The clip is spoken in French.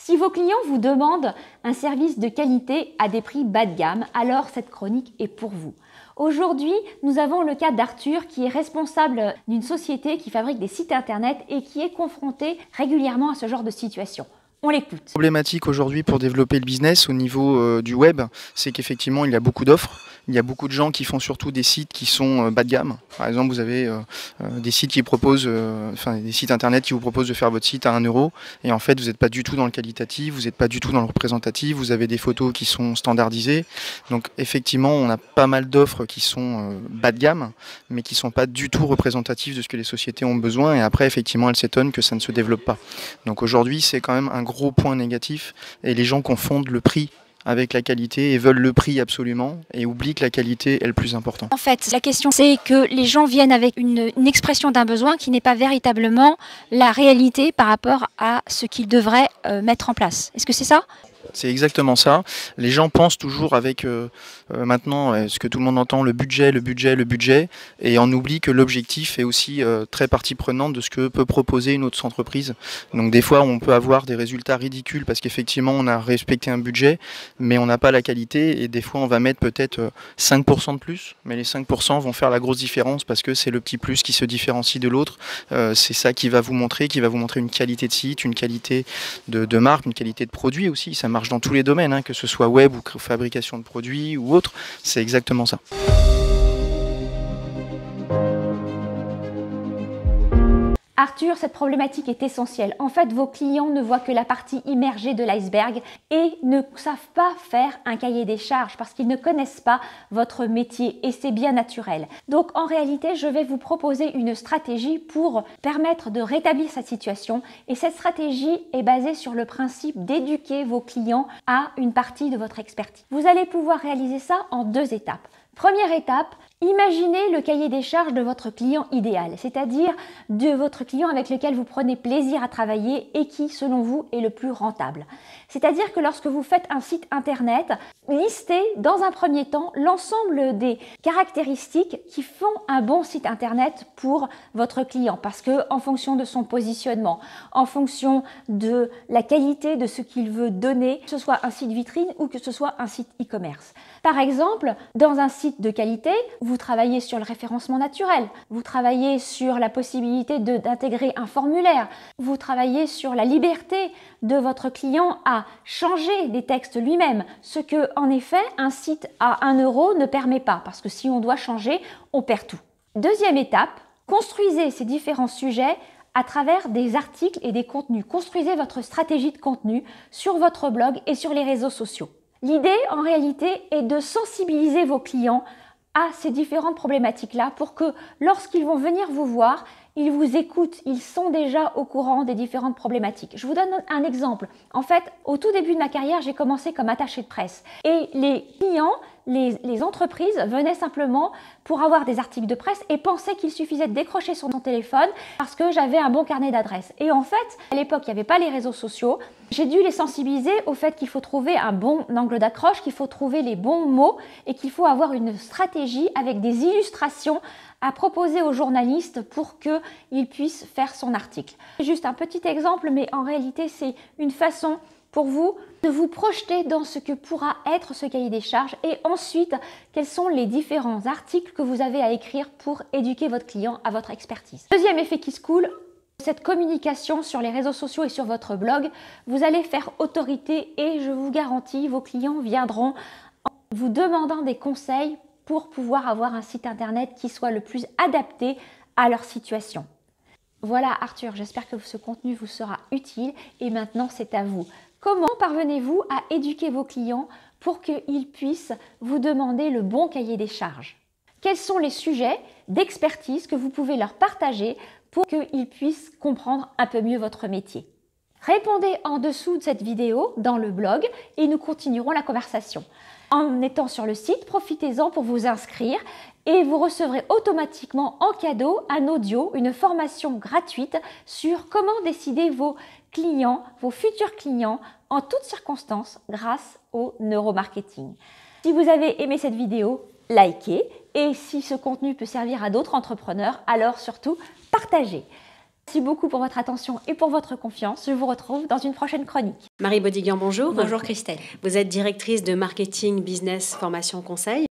Si vos clients vous demandent un service de qualité à des prix bas de gamme, alors cette chronique est pour vous. Aujourd'hui, nous avons le cas d'Arthur qui est responsable d'une société qui fabrique des sites internet et qui est confronté régulièrement à ce genre de situation. On l'écoute. La problématique aujourd'hui pour développer le business au niveau du web, c'est qu'effectivement il y a beaucoup d'offres. Il y a beaucoup de gens qui font surtout des sites qui sont bas de gamme. Par exemple, vous avez des sites qui proposent, des sites internet qui vous proposent de faire votre site à 1 € et en fait vous n'êtes pas du tout dans le qualitatif, vous n'êtes pas du tout dans le représentatif, vous avez des photos qui sont standardisées. Donc effectivement, on a pas mal d'offres qui sont bas de gamme, mais qui ne sont pas du tout représentatives de ce que les sociétés ont besoin et après effectivement elles s'étonnent que ça ne se développe pas. Donc aujourd'hui, c'est quand même un gros point négatif et les gens confondent le prix avec la qualité et veulent le prix absolument et oublient que la qualité est le plus important. En fait, la question c'est que les gens viennent avec une expression d'un besoin qui n'est pas véritablement la réalité par rapport à ce qu'ils devraient mettre en place. Est-ce que c'est ça ? C'est exactement ça. Les gens pensent toujours avec maintenant ce que tout le monde entend, le budget, et on oublie que l'objectif est aussi très partie prenante de ce que peut proposer une autre entreprise. Donc des fois on peut avoir des résultats ridicules parce qu'effectivement on a respecté un budget, mais on n'a pas la qualité et des fois on va mettre peut-être 5% de plus, mais les 5% vont faire la grosse différence parce que c'est le petit plus qui se différencie de l'autre. C'est ça qui va vous montrer une qualité de site, une qualité de marque, une qualité de produit aussi. Ça marche dans tous les domaines, hein, que ce soit web ou fabrication de produits ou autre, c'est exactement ça. Arthur, cette problématique est essentielle. En fait, vos clients ne voient que la partie immergée de l'iceberg et ne savent pas faire un cahier des charges parce qu'ils ne connaissent pas votre métier et c'est bien naturel. Donc en réalité, je vais vous proposer une stratégie pour permettre de rétablir cette situation et cette stratégie est basée sur le principe d'éduquer vos clients à une partie de votre expertise. Vous allez pouvoir réaliser ça en 2 étapes. Première étape, imaginez le cahier des charges de votre client idéal, c'est-à-dire de votre client avec lequel vous prenez plaisir à travailler et qui, selon vous, est le plus rentable. C'est-à-dire que lorsque vous faites un site internet, listez dans un premier temps l'ensemble des caractéristiques qui font un bon site internet pour votre client parce que en fonction de son positionnement, en fonction de la qualité de ce qu'il veut donner, que ce soit un site vitrine ou que ce soit un site e-commerce. Par exemple, dans un site de qualité, vous travaillez sur le référencement naturel, vous travaillez sur la possibilité d'intégrer un formulaire, vous travaillez sur la liberté de votre client à changer des textes lui-même, ce que en effet un site à 1 € ne permet pas, parce que si on doit changer, on perd tout. Deuxième étape, construisez ces différents sujets à travers des articles et des contenus. Construisez votre stratégie de contenu sur votre blog et sur les réseaux sociaux. L'idée, en réalité, est de sensibiliser vos clients à ces différentes problématiques-là pour que lorsqu'ils vont venir vous voir, ils vous écoutent, ils sont déjà au courant des différentes problématiques. Je vous donne un exemple. En fait, au tout début de ma carrière, j'ai commencé comme attachée de presse. Et les clients, les entreprises venaient simplement pour avoir des articles de presse et pensaient qu'il suffisait de décrocher sur mon téléphone parce que j'avais un bon carnet d'adresses. Et en fait, à l'époque, il n'y avait pas les réseaux sociaux. J'ai dû les sensibiliser au fait qu'il faut trouver un bon angle d'accroche, qu'il faut trouver les bons mots et qu'il faut avoir une stratégie avec des illustrations à proposer aux journalistes pour qu'ils puissent faire son article. Juste un petit exemple, mais en réalité, c'est une façon pour vous de vous projeter dans ce que pourra être ce cahier des charges et ensuite, quels sont les différents articles que vous avez à écrire pour éduquer votre client à votre expertise. Deuxième effet qui se coule, cette communication sur les réseaux sociaux et sur votre blog, vous allez faire autorité et je vous garantis, vos clients viendront en vous demandant des conseils pour pouvoir avoir un site internet qui soit le plus adapté à leur situation. Voilà Arthur, j'espère que ce contenu vous sera utile et maintenant c'est à vous. Comment parvenez-vous à éduquer vos clients pour qu'ils puissent vous demander le bon cahier des charges? Quels sont les sujets d'expertise que vous pouvez leur partager pour qu'ils puissent comprendre un peu mieux votre métier? Répondez en dessous de cette vidéo dans le blog et nous continuerons la conversation. En étant sur le site, profitez-en pour vous inscrire et vous recevrez automatiquement en cadeau un audio, une formation gratuite sur comment décider vos clients, vos futurs clients en toutes circonstances grâce au neuromarketing. Si vous avez aimé cette vidéo, likez et si ce contenu peut servir à d'autres entrepreneurs, alors surtout partagez. Merci beaucoup pour votre attention et pour votre confiance. Je vous retrouve dans une prochaine chronique. Marie Bodiguian, bonjour. Bonjour Christelle. Vous êtes directrice de marketing, business, formation, conseil.